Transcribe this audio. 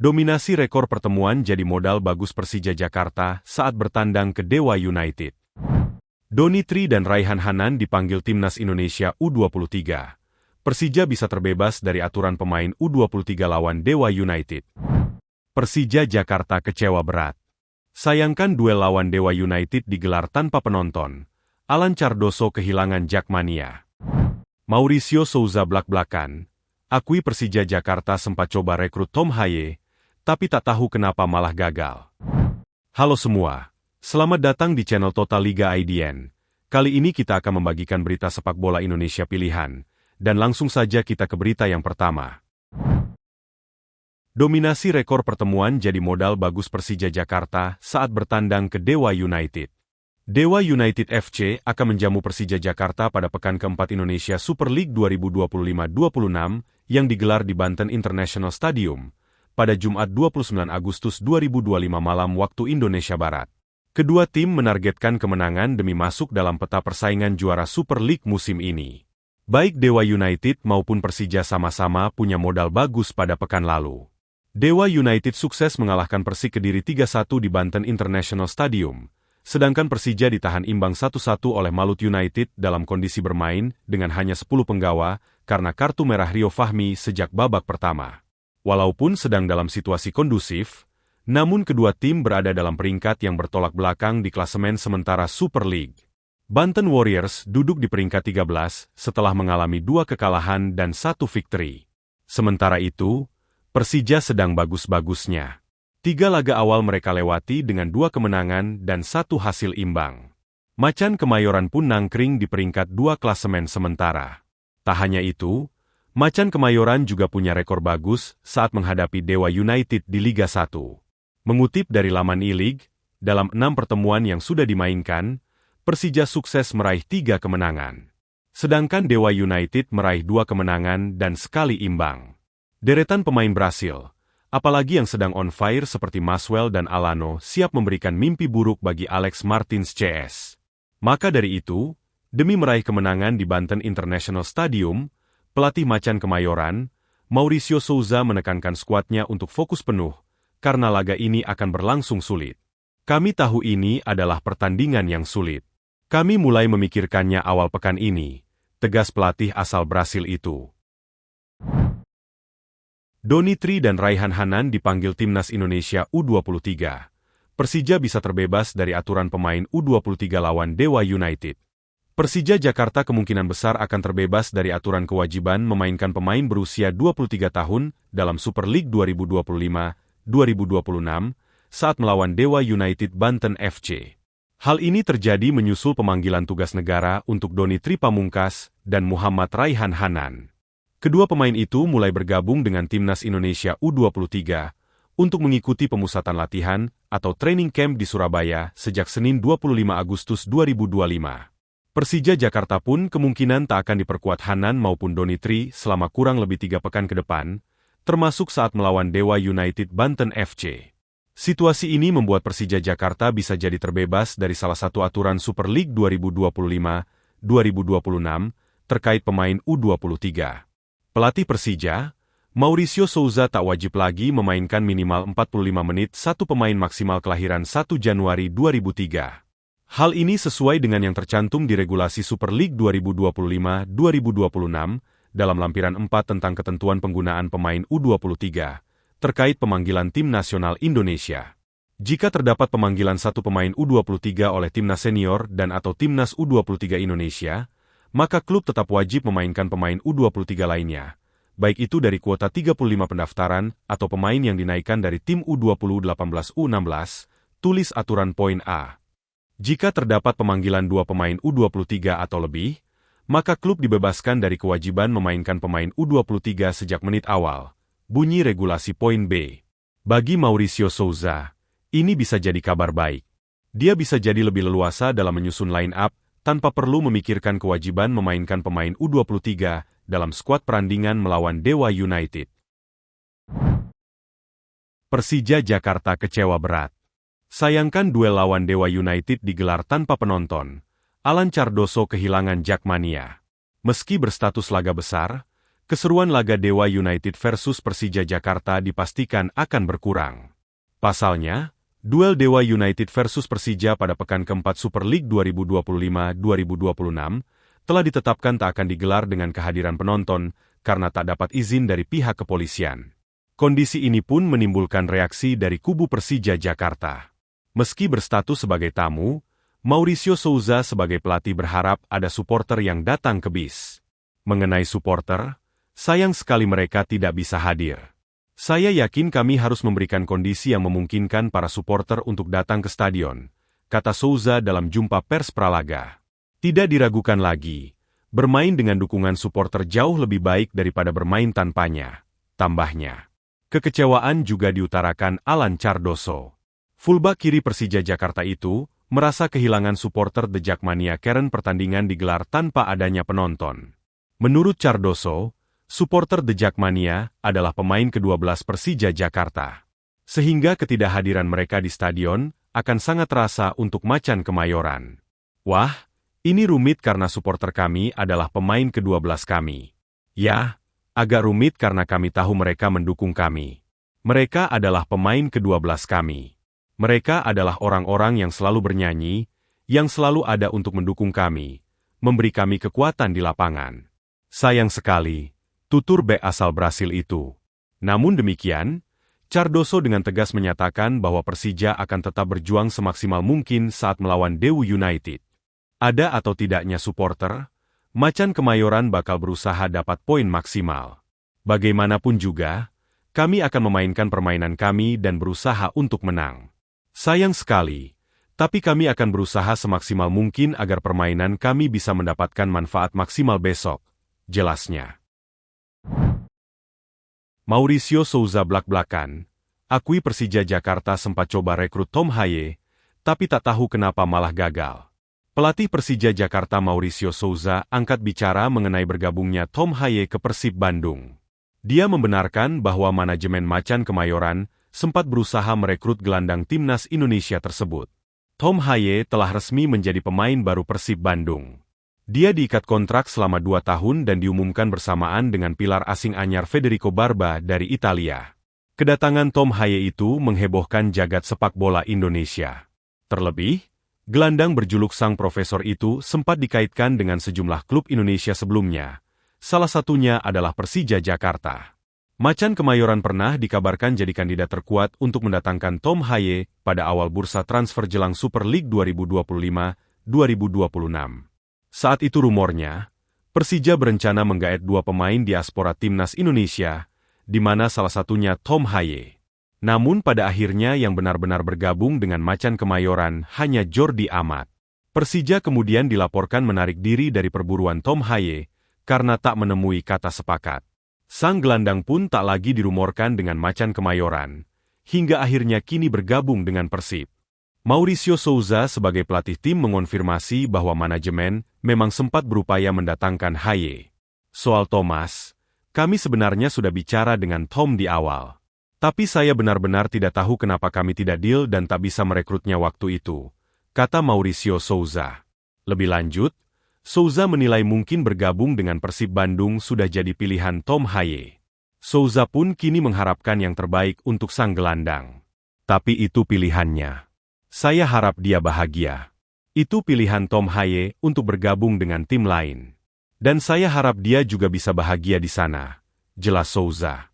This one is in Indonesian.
Dominasi rekor pertemuan jadi modal bagus Persija Jakarta saat bertandang ke Dewa United. Doni Tri dan Raihan Hanan dipanggil Timnas Indonesia U23. Persija bisa terbebas dari aturan pemain U23 lawan Dewa United. Persija Jakarta kecewa berat. Sayangkan duel lawan Dewa United digelar tanpa penonton. Alan Cardoso kehilangan Jakmania. Mauricio Souza blak-blakan. Akui Persija Jakarta sempat coba rekrut Tom Haye, tapi tak tahu kenapa malah gagal. Halo semua, selamat datang di channel Total Liga IDN. Kali ini kita akan membagikan berita sepak bola Indonesia pilihan, dan langsung saja kita ke berita yang pertama. Dominasi rekor pertemuan jadi modal bagus Persija Jakarta saat bertandang ke Dewa United. Dewa United FC akan menjamu Persija Jakarta pada pekan keempat Indonesia Super League 2025-26 yang digelar di Banten International Stadium pada Jumat 29 Agustus 2025 malam waktu Indonesia Barat. Kedua tim menargetkan kemenangan demi masuk dalam peta persaingan juara Super League musim ini. Baik Dewa United maupun Persija sama-sama punya modal bagus pada pekan lalu. Dewa United sukses mengalahkan Persik Kediri 3-1 di Banten International Stadium, sedangkan Persija ditahan imbang 1-1 oleh Malut United dalam kondisi bermain dengan hanya 10 penggawa karena kartu merah Rio Fahmi sejak babak pertama. Walaupun sedang dalam situasi kondusif, namun kedua tim berada dalam peringkat yang bertolak belakang di klasemen sementara Super League. Banten Warriors duduk di peringkat 13 setelah mengalami 2 kekalahan dan 1 victory. Sementara itu, Persija sedang bagus-bagusnya. 3 laga awal mereka lewati dengan 2 kemenangan dan 1 hasil imbang. Macan Kemayoran pun nangkring di peringkat 2 klasemen sementara. Tak hanya itu, Macan Kemayoran juga punya rekor bagus saat menghadapi Dewa United di Liga 1. Mengutip dari laman e-League, dalam 6 pertemuan yang sudah dimainkan, Persija sukses meraih 3 kemenangan. Sedangkan Dewa United meraih 2 kemenangan dan sekali imbang. Deretan pemain Brasil, apalagi yang sedang on fire seperti Maswell dan Alano siap memberikan mimpi buruk bagi Alex Martins CS. Maka dari itu, demi meraih kemenangan di Banten International Stadium, pelatih Macan Kemayoran, Mauricio Souza menekankan skuadnya untuk fokus penuh, karena laga ini akan berlangsung sulit. Kami tahu ini adalah pertandingan yang sulit. Kami mulai memikirkannya awal pekan ini, tegas pelatih asal Brasil itu. Doni Tri dan Raihan Hanan dipanggil Timnas Indonesia U23. Persija bisa terbebas dari aturan pemain U23 lawan Dewa United. Persija Jakarta kemungkinan besar akan terbebas dari aturan kewajiban memainkan pemain berusia 23 tahun dalam Super League 2025-2026 saat melawan Dewa United Banten FC. Hal ini terjadi menyusul pemanggilan tugas negara untuk Doni Tri Pamungkas dan Muhammad Raihan Hanan. Kedua pemain itu mulai bergabung dengan Timnas Indonesia U23 untuk mengikuti pemusatan latihan atau training camp di Surabaya sejak Senin 25 Agustus 2025. Persija Jakarta pun kemungkinan tak akan diperkuat Hanan maupun Doni Tri selama kurang lebih 3 pekan ke depan, termasuk saat melawan Dewa United Banten FC. Situasi ini membuat Persija Jakarta bisa jadi terbebas dari salah satu aturan Super League 2025-2026 terkait pemain U23. Pelatih Persija, Mauricio Souza tak wajib lagi memainkan minimal 45 menit satu pemain maksimal kelahiran 1 Januari 2003. Hal ini sesuai dengan yang tercantum di regulasi Super League 2025-2026 dalam lampiran 4 tentang ketentuan penggunaan pemain U23 terkait pemanggilan tim nasional Indonesia. Jika terdapat pemanggilan satu pemain U23 oleh timnas senior dan atau timnas U23 Indonesia, maka klub tetap wajib memainkan pemain U23 lainnya, baik itu dari kuota 35 pendaftaran atau pemain yang dinaikkan dari tim U20 18-U16, tulis aturan poin A. Jika terdapat pemanggilan 2 pemain U23 atau lebih, maka klub dibebaskan dari kewajiban memainkan pemain U23 sejak menit awal, bunyi regulasi poin B. Bagi Mauricio Souza, ini bisa jadi kabar baik. Dia bisa jadi lebih leluasa dalam menyusun line-up, tanpa perlu memikirkan kewajiban memainkan pemain U23 dalam skuad perandingan melawan Dewa United. Persija Jakarta kecewa berat. Sayangkan duel lawan Dewa United digelar tanpa penonton. Alan Cardoso kehilangan Jakmania. Meski berstatus laga besar, keseruan laga Dewa United versus Persija Jakarta dipastikan akan berkurang. Pasalnya, duel Dewa United versus Persija pada pekan keempat Super League 2025-2026 telah ditetapkan tak akan digelar dengan kehadiran penonton karena tak dapat izin dari pihak kepolisian. Kondisi ini pun menimbulkan reaksi dari kubu Persija Jakarta. Meski berstatus sebagai tamu, Mauricio Souza sebagai pelatih berharap ada supporter yang datang ke BIS. Mengenai supporter, sayang sekali mereka tidak bisa hadir. Saya yakin kami harus memberikan kondisi yang memungkinkan para supporter untuk datang ke stadion, kata Souza dalam jumpa pers pralaga. Tidak diragukan lagi, bermain dengan dukungan supporter jauh lebih baik daripada bermain tanpanya, tambahnya. Kekecewaan juga diutarakan Alan Cardoso. Fullback kiri Persija Jakarta itu merasa kehilangan supporter The Jakmania karena pertandingan digelar tanpa adanya penonton. Menurut Cardoso, supporter The Jakmania adalah pemain ke-12 Persija Jakarta. Sehingga ketidakhadiran mereka di stadion akan sangat terasa untuk Macan Kemayoran. Wah, ini rumit karena supporter kami adalah pemain ke-12 kami. Ya, agak rumit karena kami tahu mereka mendukung kami. Mereka adalah pemain ke-12 kami. Mereka adalah orang-orang yang selalu bernyanyi, yang selalu ada untuk mendukung kami, memberi kami kekuatan di lapangan. Sayang sekali, tutur bek asal Brasil itu. Namun demikian, Cardoso dengan tegas menyatakan bahwa Persija akan tetap berjuang semaksimal mungkin saat melawan Dewa United. Ada atau tidaknya supporter, Macan Kemayoran bakal berusaha dapat poin maksimal. Bagaimanapun juga, kami akan memainkan permainan kami dan berusaha untuk menang. Sayang sekali, tapi kami akan berusaha semaksimal mungkin agar permainan kami bisa mendapatkan manfaat maksimal besok, jelasnya. Mauricio Souza blak-blakan, akui Persija Jakarta sempat coba rekrut Tom Haye, tapi tak tahu kenapa malah gagal. Pelatih Persija Jakarta Mauricio Souza angkat bicara mengenai bergabungnya Tom Haye ke Persib Bandung. Dia membenarkan bahwa manajemen Macan Kemayoran sempat berusaha merekrut gelandang timnas Indonesia tersebut. Tom Haye telah resmi menjadi pemain baru Persib Bandung. Dia diikat kontrak selama 2 tahun dan diumumkan bersamaan dengan pilar asing anyar Federico Barba dari Italia. Kedatangan Tom Haye itu menghebohkan jagat sepak bola Indonesia. Terlebih, gelandang berjuluk Sang Profesor itu sempat dikaitkan dengan sejumlah klub Indonesia sebelumnya. Salah satunya adalah Persija Jakarta. Macan Kemayoran pernah dikabarkan jadi kandidat terkuat untuk mendatangkan Tom Haye pada awal bursa transfer jelang Super League 2025-2026. Saat itu rumornya, Persija berencana menggaet 2 pemain diaspora timnas Indonesia, di mana salah satunya Tom Haye. Namun pada akhirnya yang benar-benar bergabung dengan Macan Kemayoran hanya Jordi Amat. Persija kemudian dilaporkan menarik diri dari perburuan Tom Haye karena tak menemui kata sepakat. Sang gelandang pun tak lagi dirumorkan dengan Macan Kemayoran, hingga akhirnya kini bergabung dengan Persib. Mauricio Souza sebagai pelatih tim mengonfirmasi bahwa manajemen memang sempat berupaya mendatangkan Haye. Soal Thomas, kami sebenarnya sudah bicara dengan Tom di awal. Tapi saya benar-benar tidak tahu kenapa kami tidak deal dan tak bisa merekrutnya waktu itu, kata Mauricio Souza. Lebih lanjut, Souza menilai mungkin bergabung dengan Persib Bandung sudah jadi pilihan Tom Haye. Souza pun kini mengharapkan yang terbaik untuk sang gelandang. Tapi itu pilihannya. Saya harap dia bahagia. Itu pilihan Tom Haye untuk bergabung dengan tim lain. Dan saya harap dia juga bisa bahagia di sana, jelas Souza.